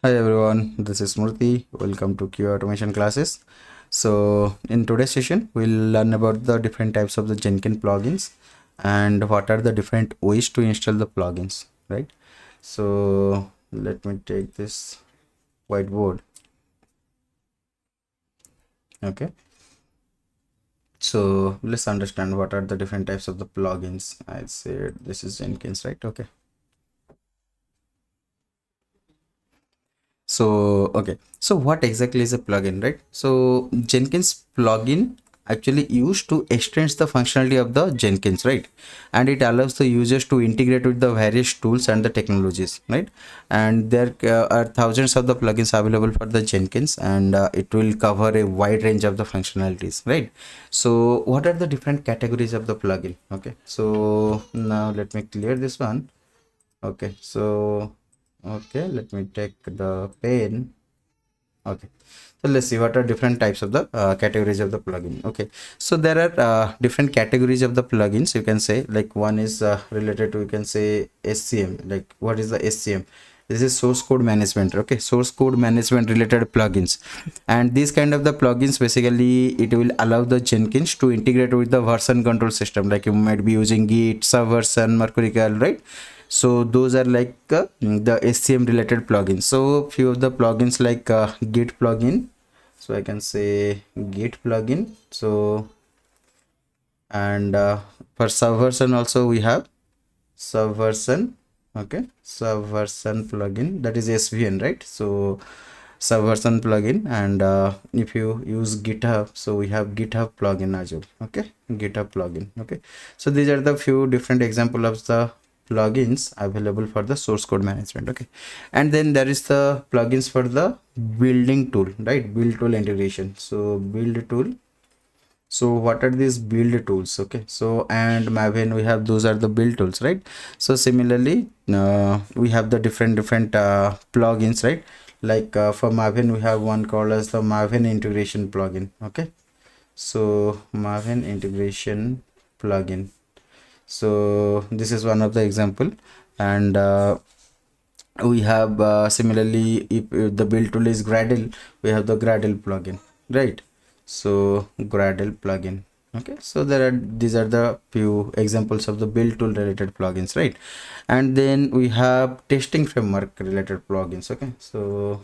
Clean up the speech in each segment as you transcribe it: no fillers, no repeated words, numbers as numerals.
Hi everyone, this is Murthy. Welcome to QA automation classes. So in today's session, we'll learn about the different types of the Jenkins plugins and what are the different ways to install the plugins, right? So let me take this whiteboard. Okay. So let's understand what are the different types of the plugins. I said this is Jenkins, right? Okay. So okay, so what exactly is a plugin, right? So Jenkins plugin actually used to extend the functionality of the Jenkins, right? And it allows the users to integrate with the various tools and the technologies, right? And there are thousands of the plugins available for the Jenkins, and it will cover a wide range of the functionalities, right? So what are the different categories of the plugin? Okay, so now let me clear this one. Okay, so okay, let me take the pen. Okay, so let's see what are different types of the categories of the plugin. Okay, so there are different categories of the plugins, you can say. Like one is related to, you can say, SCM. Like what is the SCM? This is source code management. Okay, source code management related plugins. And these kind of the plugins, basically it will allow the Jenkins to integrate with the version control system. Like you might be using Git, Subversion, Mercurial, right? So those are like the SCM related plugins. So few of the plugins like Git plugin. So I can say Git plugin. So and for Subversion also we have Subversion. Okay, Subversion plugin, that is SVN, right? So Subversion plugin. And if you use GitHub, so we have GitHub plugin as well. Okay, GitHub plugin. Okay, so these are the few different example of the plugins available for the source code management. Okay, and then there is the plugins for the building tool, right? Build tool integration. So build tool. So what are these build tools? Okay, so and Maven, we have, those are the build tools, right? So similarly we have the different plugins, right? Like for Maven we have one called as the Maven integration plugin. Okay, so Maven integration plugin. So this is one of the example. And we have similarly, if the build tool is Gradle, we have the Gradle plugin, right? So Gradle plugin. Okay, so there are, these are the few examples of the build tool related plugins, right? And then we have testing framework related plugins. Okay, so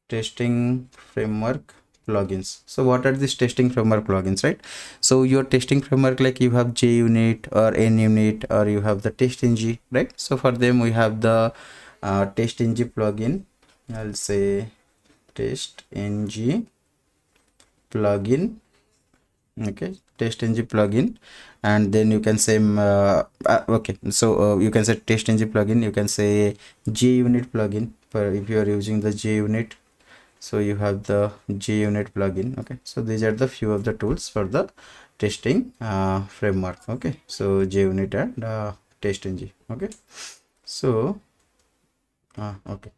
testing framework plugins. So what are these testing framework plugins, right? So your testing framework, like you have JUnit or NUnit, or you have the TestNG, right? So for them we have the TestNG plugin. I'll say TestNG plugin. Okay, TestNG plugin. And then you can say okay, so you can say TestNG plugin, you can say JUnit plugin for if you are using the JUnit. So you have the JUnit plugin. Okay, so these are the few of the tools for the testing framework. Okay, so JUnit and TestNG. Okay, so okay,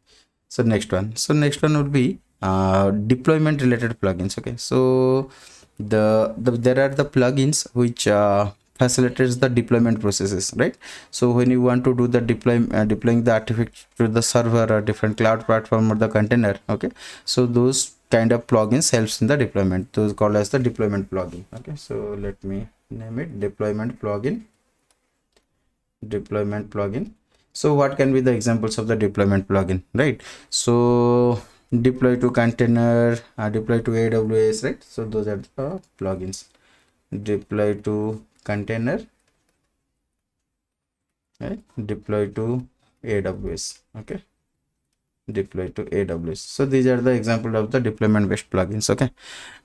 so next one would be deployment related plugins. Okay, so there are the plugins which facilitates the deployment processes, right? So when you want to do the deploying the artifact to the server or different cloud platform or the container, okay, so those kind of plugins helps in the deployment. Those called as the deployment plugin. Okay, so let me name it deployment plugin. Deployment plugin. So what can be the examples of the deployment plugin, right? So deploy to container, deploy to AWS, right? So those are the plugins. Deploy to container, right? Deploy to AWS. Okay, deploy to AWS. So these are the example of the deployment based plugins. Okay,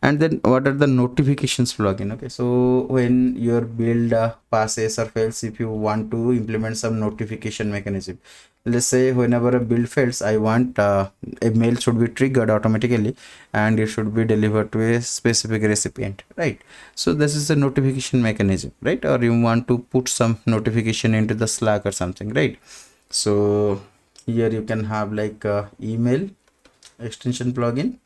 and then what are the notifications plugin? Okay, so when your build passes or fails, if you want to implement some notification mechanism, let's say whenever a build fails, I want a mail should be triggered automatically and it should be delivered to a specific recipient, right? So this is a notification mechanism, right? Or you want to put some notification into the Slack or something, right? So here you can have like email extension plugin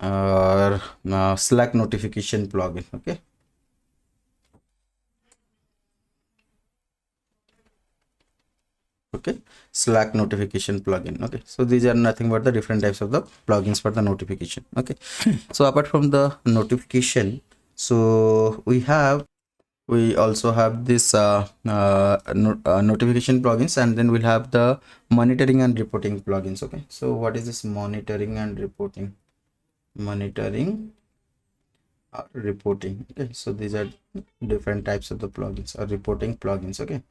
or Slack notification plugin. Okay, okay, Slack notification plugin. Okay, so these are nothing but the different types of the plugins for the notification. Okay, so apart from the notification, so we also have this notification plugins, and then we'll have the monitoring and reporting plugins. Okay, so what is this monitoring and reporting? Monitoring or reporting. Okay, so these are different types of the plugins or reporting plugins. Okay,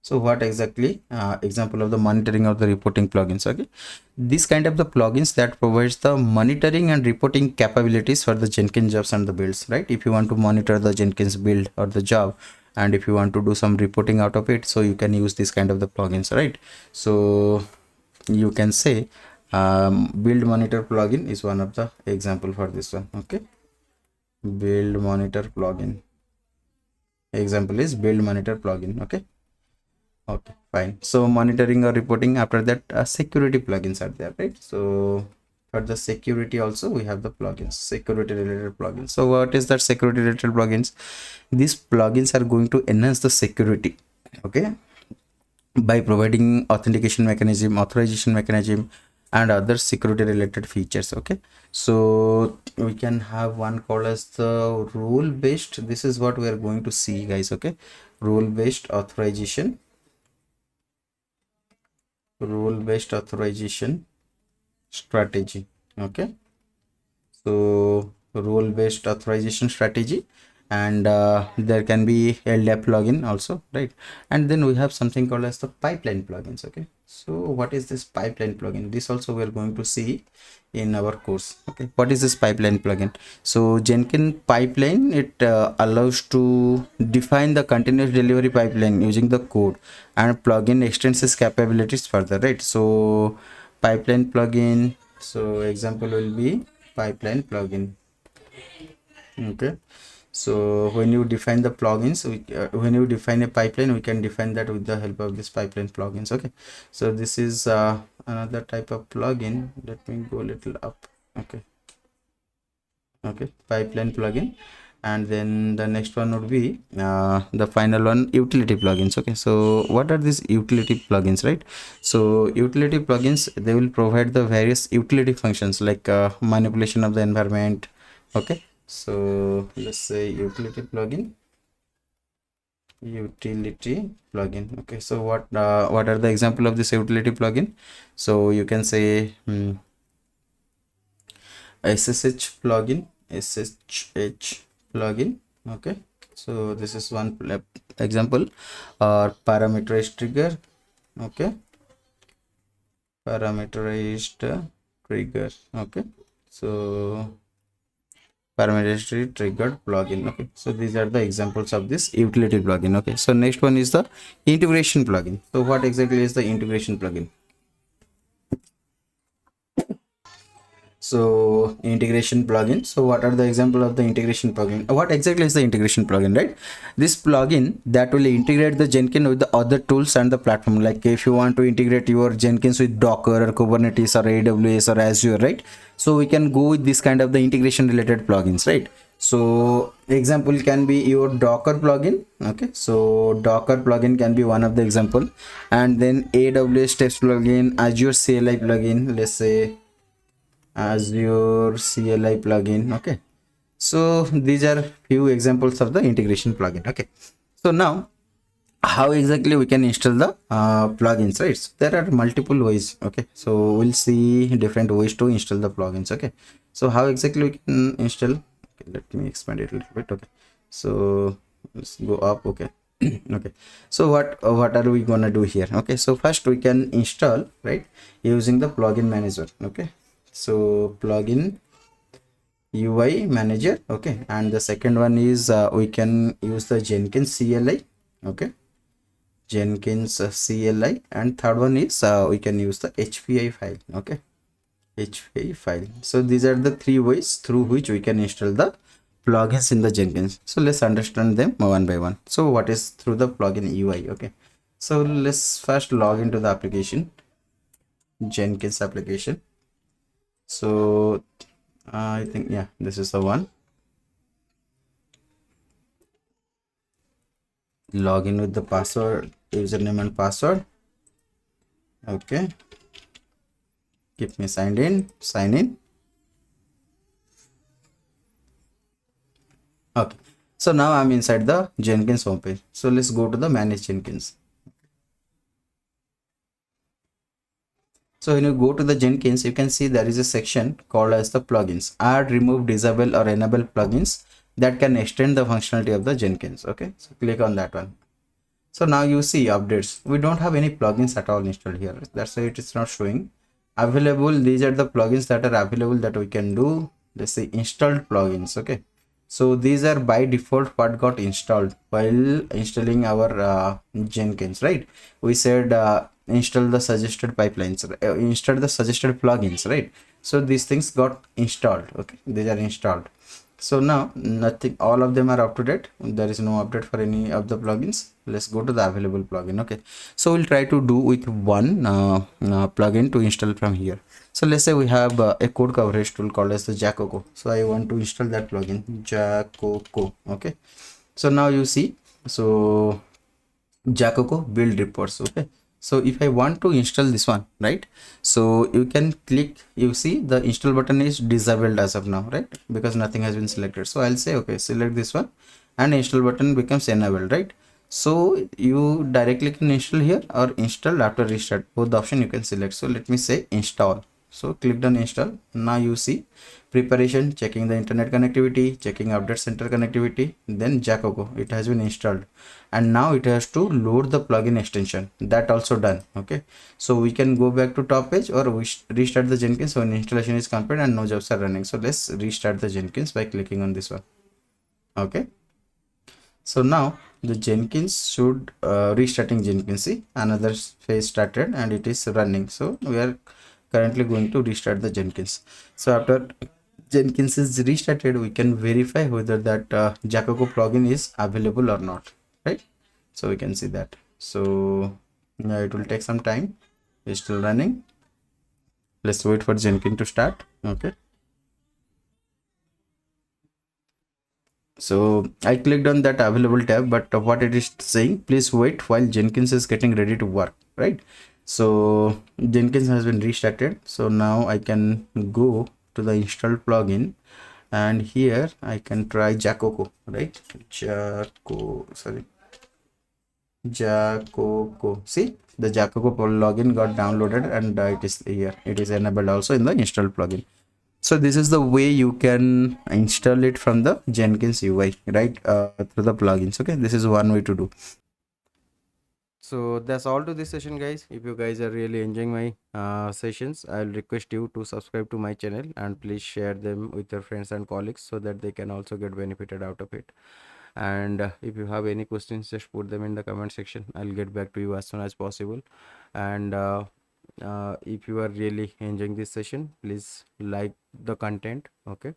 so what exactly example of the monitoring or the reporting plugins? Okay, this kind of the plugins that provides the monitoring and reporting capabilities for the Jenkins jobs and the builds, right? If you want to monitor the Jenkins build or the job, and if you want to do some reporting out of it, so you can use this kind of the plugins, right? So you can say build monitor plugin is one of the example for this one. Okay, build monitor plugin example is build monitor plugin. Okay, okay, fine. So monitoring or reporting, after that security plugins are there, right? So for the security also we have the plugins, security related plugins. So what is that security related plugins? These plugins are going to enhance the security, okay, by providing authentication mechanism, authorization mechanism, and other security related features. Okay, so we can have one called as the rule based. This is what we are going to see, guys. Okay, rule based authorization, rule based authorization strategy. Okay, so role based authorization strategy, and there can be LDAP plugin also, right? And then we have something called as the pipeline plugins. Okay, so what is this pipeline plugin? This also we are going to see in our course. Okay, what is this pipeline plugin? So Jenkins pipeline, it allows to define the continuous delivery pipeline using the code, and plugin extends its capabilities further, right? So pipeline plugin, so example will be pipeline plugin. Okay, so when you define the plugins, when you define a pipeline, we can define that with the help of this pipeline plugins. Okay, so this is another type of plugin. Let me go a little up. Okay, okay, pipeline plugin. And then the next one would be the final one, utility plugins. Okay, so what are these utility plugins, right? So utility plugins, they will provide the various utility functions like manipulation of the environment. Okay, so let's say utility plugin, utility plugin. Okay, so what are the example of this utility plugin? So you can say SSH plugin, SSH plugin. Okay, so this is one example, or parameterized trigger. Okay, parameterized trigger. Okay, so parameterized triggered plugin. Okay, so these are the examples of this utility plugin. Okay, so next one is the integration plugin. So what exactly is the integration plugin? So integration plugin, so what are the example of the integration plugin? What exactly is the integration plugin, right? This plugin that will integrate the Jenkins with the other tools and the platform. Like if you want to integrate your Jenkins with Docker or Kubernetes or AWS or Azure, right? So we can go with this kind of the integration related plugins, right? So example can be your Docker plugin. Okay, so Docker plugin can be one of the example, and then AWS test plugin, Azure CLI plugin, let's say Azure CLI plugin. Okay, so these are few examples of the integration plugin. Okay, so now how exactly we can install the plugins, right? So there are multiple ways. Okay, so we'll see different ways to install the plugins. Okay, so how exactly we can install? Okay, let me expand it a little bit. Okay, so let's go up. Okay. Okay, so what are we gonna do here? Okay, so first we can install, right, using the plugin manager. Okay, so plugin UI manager. Okay, and the second one is we can use the Jenkins CLI. Okay, Jenkins CLI, and third one is we can use the HPI file. Okay, HPI file. So these are the three ways through which we can install the plugins in the Jenkins. So let's understand them one by one. So what is through the plugin UI? Okay, so let's first log into the application, Jenkins application. So I think, yeah, this is the one. Log in with the password, username and password. Okay, keep me signed in, sign in. Okay, so now I'm inside the Jenkins homepage. So let's go to the manage Jenkins. So when you go to the Jenkins, you can see there is a section called as the plugins. Add, remove, disable or enable plugins that can extend the functionality of the Jenkins. Okay, so click on that one. So now you see updates. We don't have any plugins at all installed here. That's why it is not showing. Available, these are the plugins that are available that we can do. Let's say installed plugins. Okay. So these are by default what got installed while installing our Jenkins, right? We said install the suggested pipelines, install the suggested plugins, right? So these things got installed. Okay, these are installed. So now nothing, all of them are up to date. There is no update for any of the plugins. Let's go to the available plugin. Okay, so we'll try to do with one plugin to install from here. So let's say we have a code coverage tool called as the Jacoco. So I want to install that plugin, Jacoco. Okay, so now you see, so Jacoco build reports. Okay, so if I want to install this one, right, so you can click, you see the install button is disabled as of now, right, because nothing has been selected. So I'll say okay, select this one and install button becomes enabled, right? So you directly can install here or install after restart, both the option you can select. So let me say install. So click on install. Now you see preparation, checking the internet connectivity, checking update center connectivity, then Jacoco, it has been installed, and now it has to load the plugin extension. That also done. Okay, so we can go back to top page or we restart the Jenkins when installation is complete and no jobs are running. So let's restart the Jenkins by clicking on this one. Okay, so now the Jenkins should restarting Jenkins. See, another phase started and it is running. So we are currently going to restart the Jenkins. So after Jenkins is restarted, we can verify whether that Jacoco plugin is available or not, right? So we can see that. So yeah, it will take some time. It's still running. Let's wait for Jenkins to start. Okay, so I clicked on that available tab, but what it is saying, please wait while Jenkins is getting ready to work, right? So Jenkins has been restarted. So now I can go to the installed plugin and here I can try Jacoco, right? Jacoco. See, the Jacoco plugin got downloaded and it is here. It is enabled also in the installed plugin. So this is the way you can install it from the Jenkins UI, right? Through the plugins. Okay, this is one way to do. So that's all to this session, guys. If you guys are really enjoying my sessions, I'll request you to subscribe to my channel and please share them with your friends and colleagues so that they can also get benefited out of it. And if you have any questions, just put them in the comment section. I'll get back to you as soon as possible. And if you are really enjoying this session, please like the content. Okay,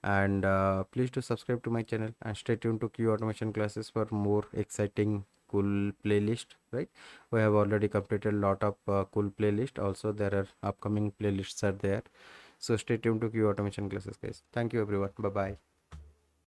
and please do subscribe to my channel and stay tuned to Q automation classes for more exciting cool playlist, right? We have already completed a lot of cool playlist. Also there are upcoming playlists are there, so stay tuned to Q automation classes, guys. Thank you everyone. Bye bye.